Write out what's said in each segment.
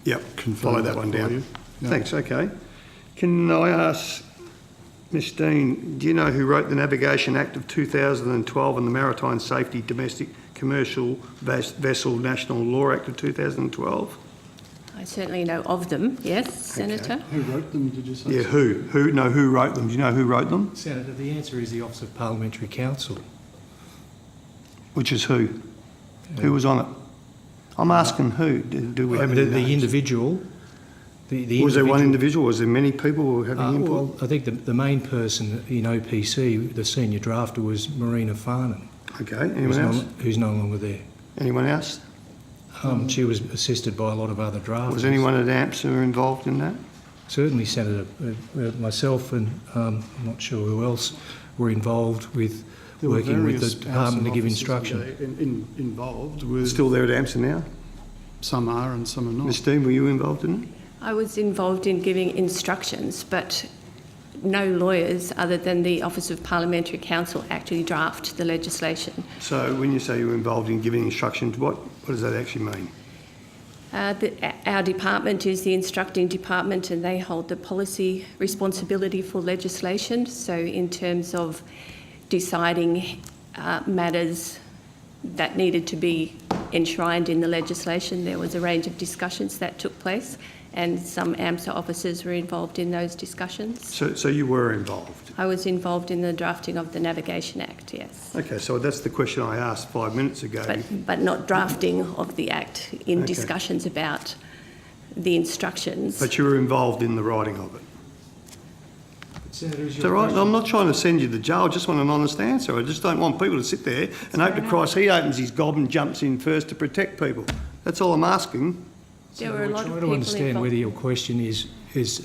Yep, confirm follow that one for down. you. Yep. Thanks, okay. Can I ask Ms Dean, do you know who wrote the Navigation Act of 2012 and the Maritime Safety Domestic Commercial Vessel National Law Act of 2012? I certainly know of them, yes, Senator. Who wrote them, did you say? Yeah, who? No, who wrote them? Do you know who wrote them? Senator, the answer is the Office of Parliamentary Counsel. Which is who? Who was on it? I'm asking who. Do we have any the names? individual. Was there one individual? Was there many people who were having input? Well, I think the main person in OPC, the senior drafter, was Marina Farnham. Okay, anyone else? Who's no longer there. Anyone else? She was assisted by a lot of other drafters. Was anyone at AMSA involved in that? Certainly, Senator. Myself and I'm not sure who else were involved with working with the department to give instruction. Involved with. Still there at AMSA now? Some are and some are not. Ms Dean, were you involved in it? I was involved in giving instructions, but no lawyers other than the Office of Parliamentary Counsel actually draft the legislation. So when you say you were involved in giving instructions, what does that actually mean? Our department is the instructing department and they hold the policy responsibility for legislation. So in terms of deciding matters that needed to be enshrined in the legislation, there was a range of discussions that took place and some AMSA officers were involved in those discussions. So you were involved? I was involved in the drafting of the Navigation Act, yes. Okay, so that's the question I asked 5 minutes ago. But not drafting of the Act, in discussions about the instructions. But you were involved in the writing of it? Senator, is So right, I'm not trying to send you to jail, I just want an honest answer. I just don't want people to sit there and hope to Christ he opens his gob and jumps in first to protect people. That's all I'm asking. There were a lot of trying people to understand involved. whether your question is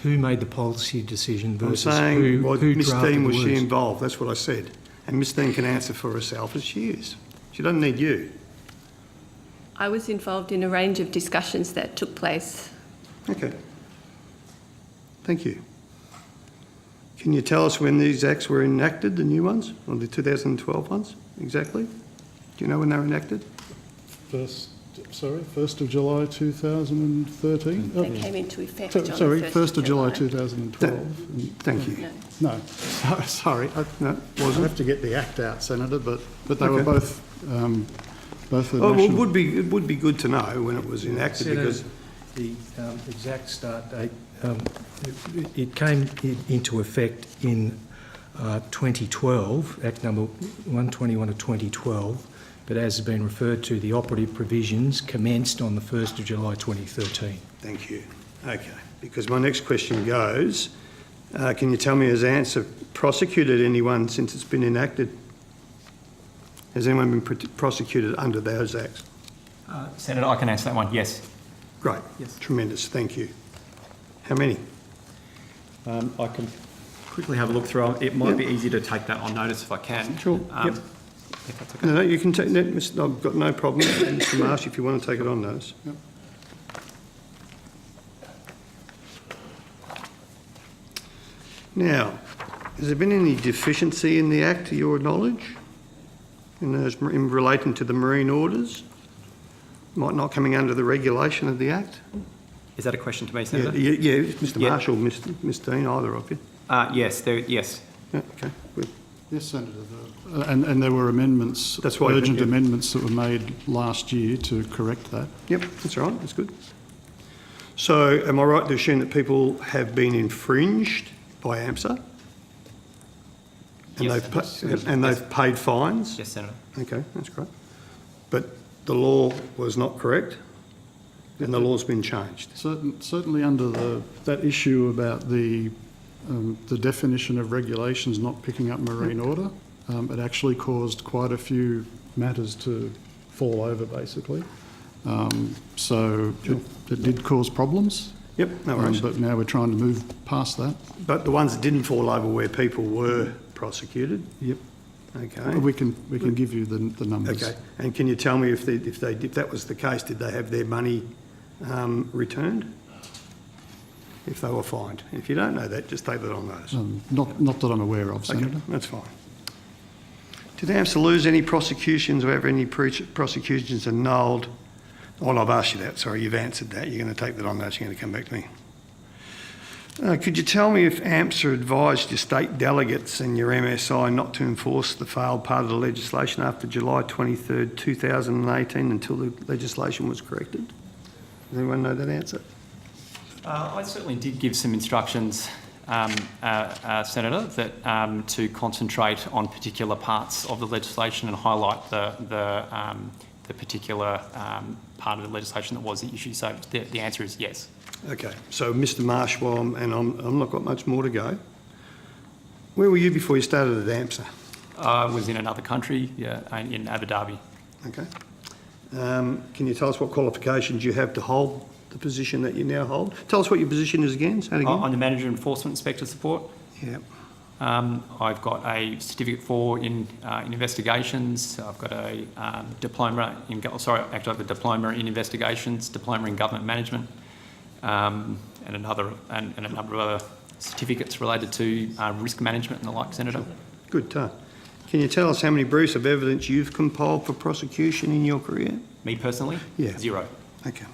who made the policy decision versus I'm saying, who Miss drafted Dean, the was she words. involved? That's what I said. And Miss Dean can answer for herself as she is. She doesn't need you. I was involved in a range of discussions that took place. Okay. Thank you. Can you tell us when these acts were enacted, the new ones, or the 2012 ones, exactly? Do you know when they were enacted? 1st of July 2013? They came into effect on the 1st of July July. 2012. Thank you. No. No, sorry. No, I'd wasn't. have to get the Act out, Senator, but they were Okay. both the Oh, well, national... it would be good to know when it was enacted Senator, because the exact start date, it came into effect in 2012, Act number 121 of 2012, but as has been referred to, the operative provisions commenced on the 1st of July 2013. Thank you. Okay, because my next question goes, can you tell me, has AMSA prosecuted anyone since it's been enacted? Has anyone been prosecuted under those acts? Senator, I can answer that one. Yes. Great. Yes. Tremendous. Thank you. How many? I can quickly have a look through. It might be easy to take that on notice if I can. Sure. Yep. If that's okay. No, you can take that. I've got no problem. Mr. Marsh, if you want to take it on notice. Yep. Now, has there been any deficiency in the Act, to your knowledge, in relating to the marine orders? Might not coming under the regulation of the Act? Is that a question to me, Yeah, Senator? yeah, Mr. Yeah. Marshall, Miss Dean, either of you. Yes. Yes. Yeah, okay, good. Yes, Senator. And there were amendments, That's why, urgent yeah. amendments that were made last year to correct that. Yep, that's all right, that's good. So am I right to assume that people have been infringed by AMSA? And Yes. they've paid fines? Yes, Senator. Okay, that's great. But the law was not correct and the law's been changed? Certainly under that issue about the definition of regulations not picking up marine order, it actually caused quite a few matters to fall over, basically. So it did cause problems. Yep, no worries. But now we're trying to move past that. But the ones that didn't fall over where people were prosecuted? Yep. Okay. We can give you the numbers. Okay. And can you tell me if that was the case, did they have their money returned? If they were fined. If you don't know that, just take that on notice. Not that I'm aware of, Okay, Senator. that's fine. Did AMSA lose any prosecutions or have any prosecutions annulled Well, I've asked you that, sorry, you've answered that. You're going to take that on notice, you're going to come back to me. Could you tell me if AMSA advised your state delegates and your MSI not to enforce the failed part of the legislation after July 23rd, 2018 until the legislation was corrected? Does anyone know that answer? I certainly did give some instructions, Senator, that to concentrate on particular parts of the legislation and highlight the particular part of the legislation that was the issue. So the answer is yes. Okay, so Mr Marsh, and I'm not got much more to go. Where were you before you started at AMSA? I was in another country, in Abu Dhabi. Okay. Can you tell us what qualifications you have to hold the position that you now hold? Tell us what your position is again. Say it again. I'm the Manager Enforcement Inspector Support. Yeah. I've got a certificate in investigations. I've got a diploma in, I have a diploma in investigations, diploma in government management, and a number of other certificates related to risk management and the like, Senator. Good. Can you tell us how many briefs of evidence you've compiled for prosecution in your career? Me personally? Yeah. 0. Okay.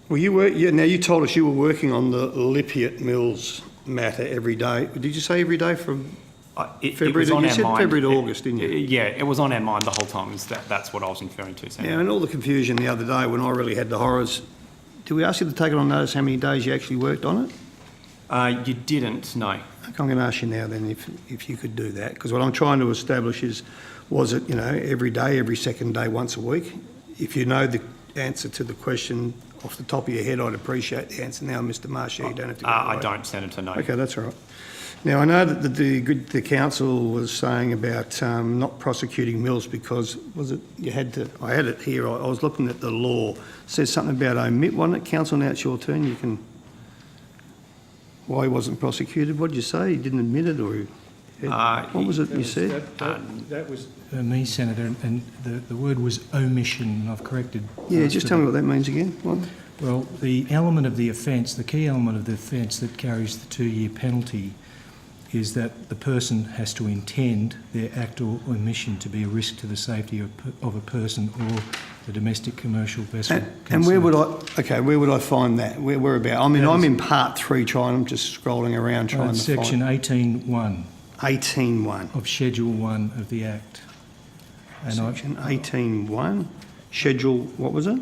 Well, now you told us you were working on the Lippitt Mills matter every day. Did you say every day from February? You said February to August, didn't you? Yeah, it was on our mind the whole time. That's what I was referring to, Senator. Yeah, and all the confusion the other day when I really had the horrors. Did we ask you to take it on notice how many days you actually worked on it? You didn't, no. Okay, I'm going to ask you now then if you could do that, because what I'm trying to establish is, was it, every day, every second day, once a week? If you know the answer to the question off the top of your head, I'd appreciate the answer now, Mr Marsh. You don't have to go I don't, Senator, no. Okay, that's all right. Now, I know that the council was saying about not prosecuting Mills because, I had it here, I was looking at the law. It says something about omit, wasn't it? Council, now it's your turn. You can... Why he wasn't prosecuted? What did you say? He didn't admit it, or... what was it you said? That was me, Senator, and the word was omission, and I've corrected. Yeah, just tell me what that means again. What? Well, the element of the offence, the key element of the offence that carries the 2-year penalty is that the person has to intend their act or omission to be a risk to the safety of a person or the domestic commercial vessel. And where would I find that? Where about? I mean, I'm in part 3 I'm just scrolling around trying to find... Section 18.1. 18.1. Of Schedule 1 of the Act. And Section 18.1, Schedule, what was it?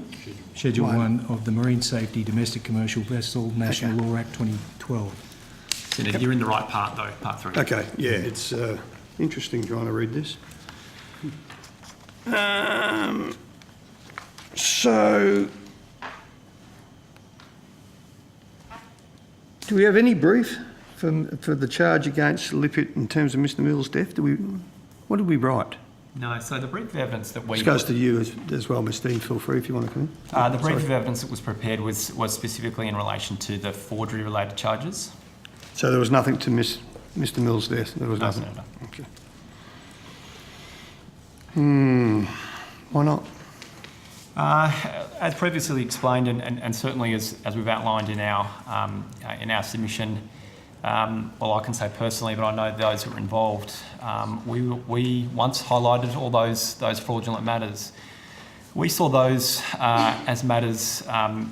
Schedule 1 of the Marine Safety Domestic Commercial Vessel National Law Act 2012. Senator, you're in the right part though, part 3. Okay, yeah, it's interesting trying to read this. So, do we have any brief for the charge against Lippitt in terms of Mr Mills' death? What did we write? No, so the brief of evidence that we... This goes to you as well, Ms Dean, feel free if you want to come in. The brief of evidence that was prepared was specifically in relation to the forgery-related charges. So there was nothing to Mr Mills' death? There was No, nothing? Senator. Okay. Why not? As previously explained, and certainly as we've outlined in our submission, well, I can say personally, but I know those who were involved, we once highlighted all those fraudulent matters. We saw those as matters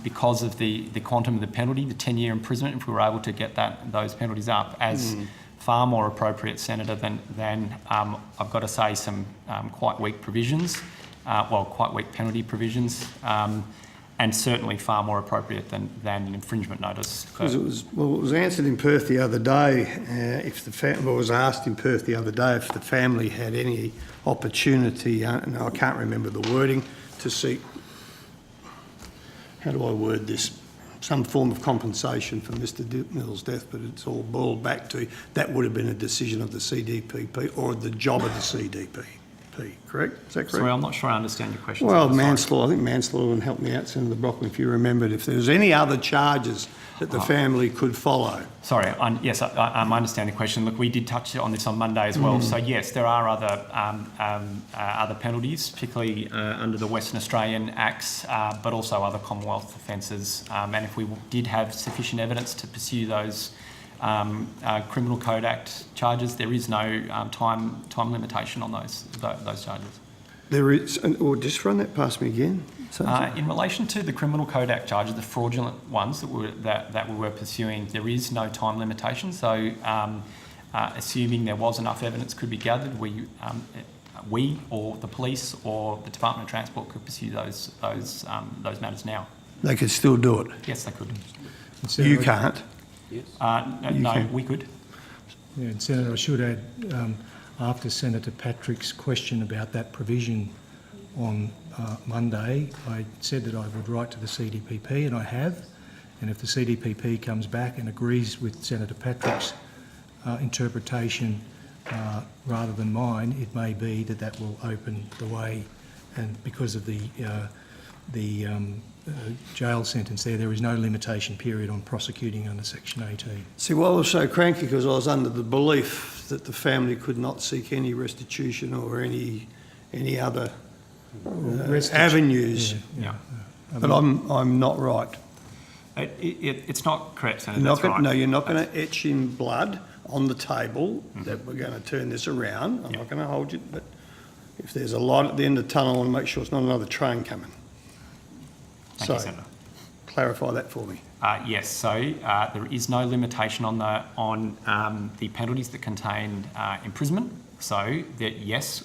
because of the quantum of the penalty, the 10-year imprisonment, if we were able to get those penalties up, as far more appropriate, Senator, than I've got to say, some quite weak provisions, quite weak penalty provisions, and certainly far more appropriate than an infringement notice. Because it was answered in Perth the other day. Was asked in Perth the other day if the family had any opportunity. And I can't remember the wording to seek. How do I word this? Some form of compensation for Mr Mills' death, but it's all boiled back to that would have been a decision of the CDPP or the job of the CDP. Correct? Is that correct? Sorry, I'm not sure I understand your question. Well, manslaughter, I think manslaughter would help me out, Senator Brockman, if you remembered, if there was any other charges that the family could follow. Sorry, yes, I understand the question. Look, we did touch on this on Monday as well. So yes, there are other penalties, particularly under the Western Australian Acts, but also other Commonwealth offences. And if we did have sufficient evidence to pursue those Criminal Code Act charges, there is no time limitation on those charges. There is, or just run that past me again. So, In relation to the Criminal Code Act charges, the fraudulent ones that we were pursuing, there is no time limitation. So, assuming there was enough evidence could be gathered, we or the police or the Department of Transport could pursue those matters now. they could still do it. Yes, they could. You can't. No, we could. Yeah, and Senator, I should add, after Senator Patrick's question about that provision on Monday, I said that I would write to the CDPP, and I have. And if the CDPP comes back and agrees with Senator Patrick's interpretation rather than mine, it may be that will open the way. And because of the jail sentence there is no limitation period on prosecuting under Section 18. See, well, I was so cranky because I was under the belief that the family could not seek any restitution or any other avenues. Yeah. But I'm not right. It's not correct, Senator. You're not That's gonna, right. no, you're not going to etch in blood on the table that we're going to turn this around. I'm not going to hold you, but if there's a light at the end of the tunnel, I want to make sure it's not another train coming. Thank you, Senator. Clarify that for me. Yes, so there is no limitation on the penalties that contain imprisonment. So that yes,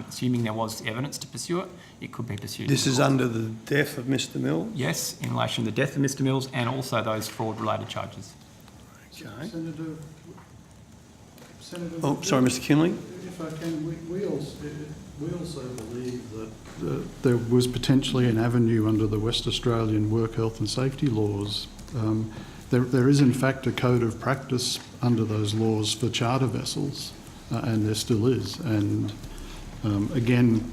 assuming there was evidence to pursue it, it could be pursued. This is under the death of Mr. Mills? Yes, in relation to the death of Mr. Mills and also those fraud-related charges. Okay. Senator, Oh, sorry, Mr. Kinley. if I can, we also believe that there was potentially an avenue under the West Australian work health and safety laws. There is in fact a code of practice under those laws for charter vessels, and there still is. And again,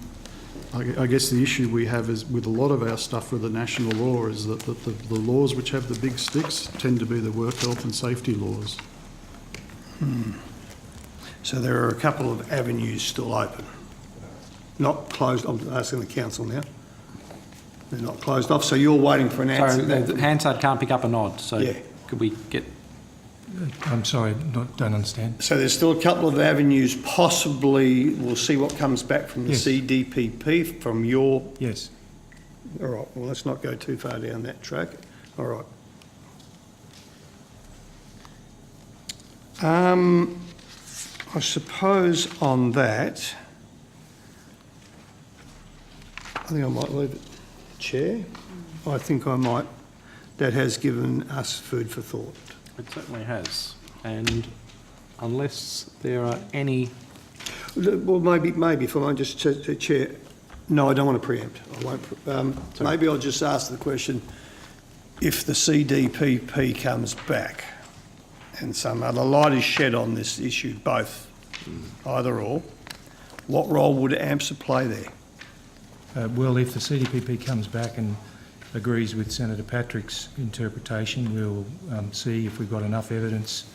I guess the issue we have is with a lot of our stuff with the national law is that the laws which have the big sticks tend to be the work health and safety laws. So there are a couple of avenues still open. Not closed, I'm asking the council now. They're not closed off, so you're waiting for an answer. Sorry, the Hansard can't pick up a nod, so Yeah. could we get... I'm sorry, don't understand. So there's still a couple of avenues, possibly, we'll see what comes back from the Yes. CDPP, from your... Yes. All right, well, let's not go too far down that track. All right. I suppose on that, I think I might leave it, Chair. I think I might. That has given us food for thought. It certainly has. And unless there are any... Well, maybe if I might just, Chair, no, I don't want to preempt. I won't. Maybe I'll just ask the question, if the CDPP comes back and some other light is shed on this issue, both, either or, what role would AMSA play there? Well, if the CDPP comes back and agrees with Senator Patrick's interpretation, we'll see if we've got enough evidence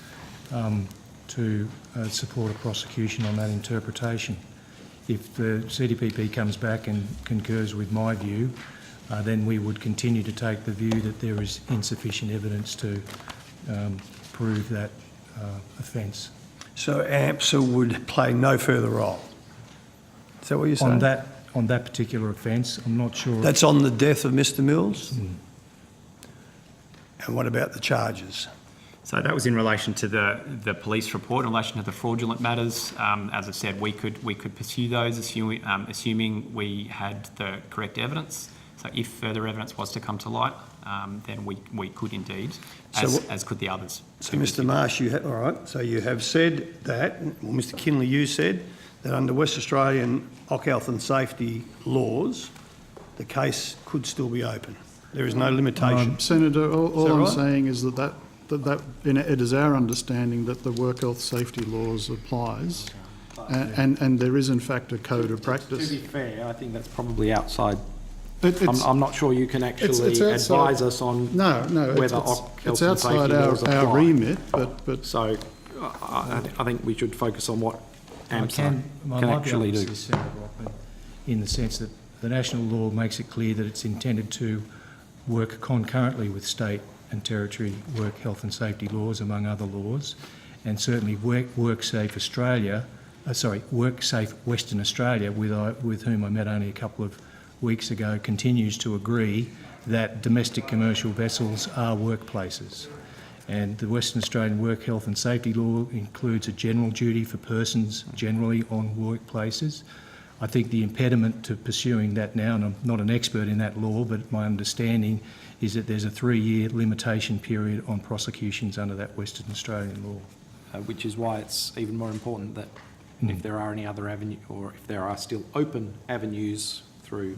to support a prosecution on that interpretation. If the CDPP comes back and concurs with my view, then we would continue to take the view that there is insufficient evidence to prove that offence. So AMSA would play no further role? Is that what you're saying? On that particular offence, I'm not sure. That's on the death of Mr. Mills? And what about the charges? So that was in relation to the police report, in relation to the fraudulent matters. As I said, we could pursue those, assuming we had the correct evidence. So if further evidence was to come to light, then we could indeed, as could the others. So, Mr. Marsh, all right, so you have said that, well, Mr. Kinley, you said that under West Australian Occ Health and Safety laws, the case could still be open. There is no limitation. Senator, all that I'm right? saying is that it is our understanding that the work health safety laws applies, and there is in fact a code of practice. To be fair, I think that's probably outside... It's- I'm not sure you can actually it's outside- advise us on No, whether it's health and safety outside laws our apply. remit, but So I think we should focus on what AMSA I can might be actually able to do. assist Senator Brockman in the sense that the national law makes it clear that it's intended to work concurrently with state and territory work health and safety laws, among other laws, and certainly WorkSafe Australia WorkSafe Western Australia, with whom I met only a couple of weeks ago, continues to agree that domestic commercial vessels are workplaces. And the Western Australian Work Health and Safety Law includes a general duty for persons generally on workplaces. I think the impediment to pursuing that now, and I'm not an expert in that law, but my understanding is that there's a 3-year limitation period on prosecutions under that Western Australian law. Which is why it's even more important that if there are any other avenue, or if there are still open avenues through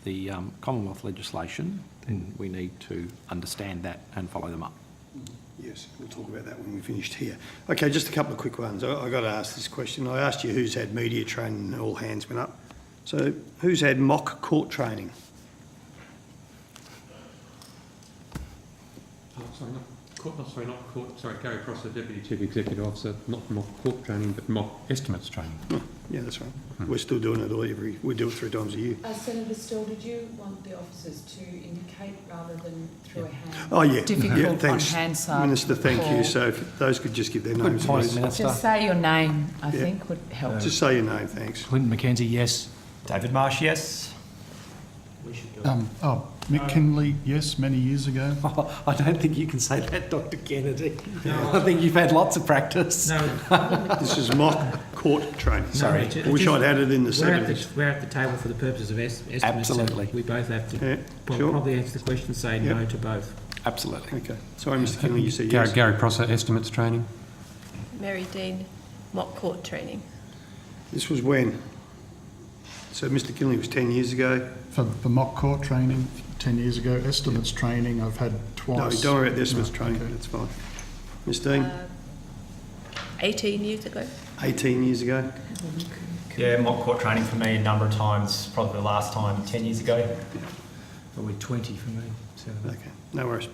the Commonwealth legislation, then we need to understand that and follow them up. Yes, we'll talk about that when we're finished here. Okay, just a couple of quick ones. I've got to ask this question. I asked you who's had media training and all hands went up. So who's had mock court training? Gary Prosser, Deputy Chief Executive Officer, not mock court training, but mock estimates training. Oh, yeah, that's right. We're still doing it we do it 3 times a year. Senator Still, did you want the officers to indicate rather than through a hand? Oh, yeah. Difficult yeah, on thanks. Hansard. Minister, thank you. Paul. So if those could just give their Good names, point, please. Minister. Just say your name, I Yeah. think, would help. Just say your name, thanks. Clinton McKenzie, yes. David Marsh, yes. Mick Kinley, yes, many years ago. I don't think you can say that, Dr. Kennedy. I think you've had lots of practice. This is mock court training. Sorry. I wish I'd had it in the 70s. We're at the table for the purposes of estimates. Absolutely. So we both have to Yeah, sure. probably answer the question, say no to both. Absolutely. Okay. Sorry, Mr. Kinley, you said yes. Gary Prosser, estimates training. Mary Dean, mock court training. This was when? So Mr. Kinley was 10 years ago. For mock court training, 10 years ago. Estimates training, I've had twice. No, don't worry about the estimates No, training. okay. That's fine. Ms. Dean, 18 years ago. 18 years ago. Yeah, mock court training for me a number of times, probably the last time 10 years ago. Probably 20 for me. Senator. Okay, no worries.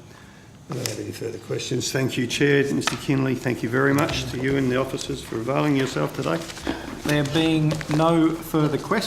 I don't have any further questions. Thank you, Chair. Mr. Kinley, thank you very much to you and the officers for availing yourself today. There being no further questions.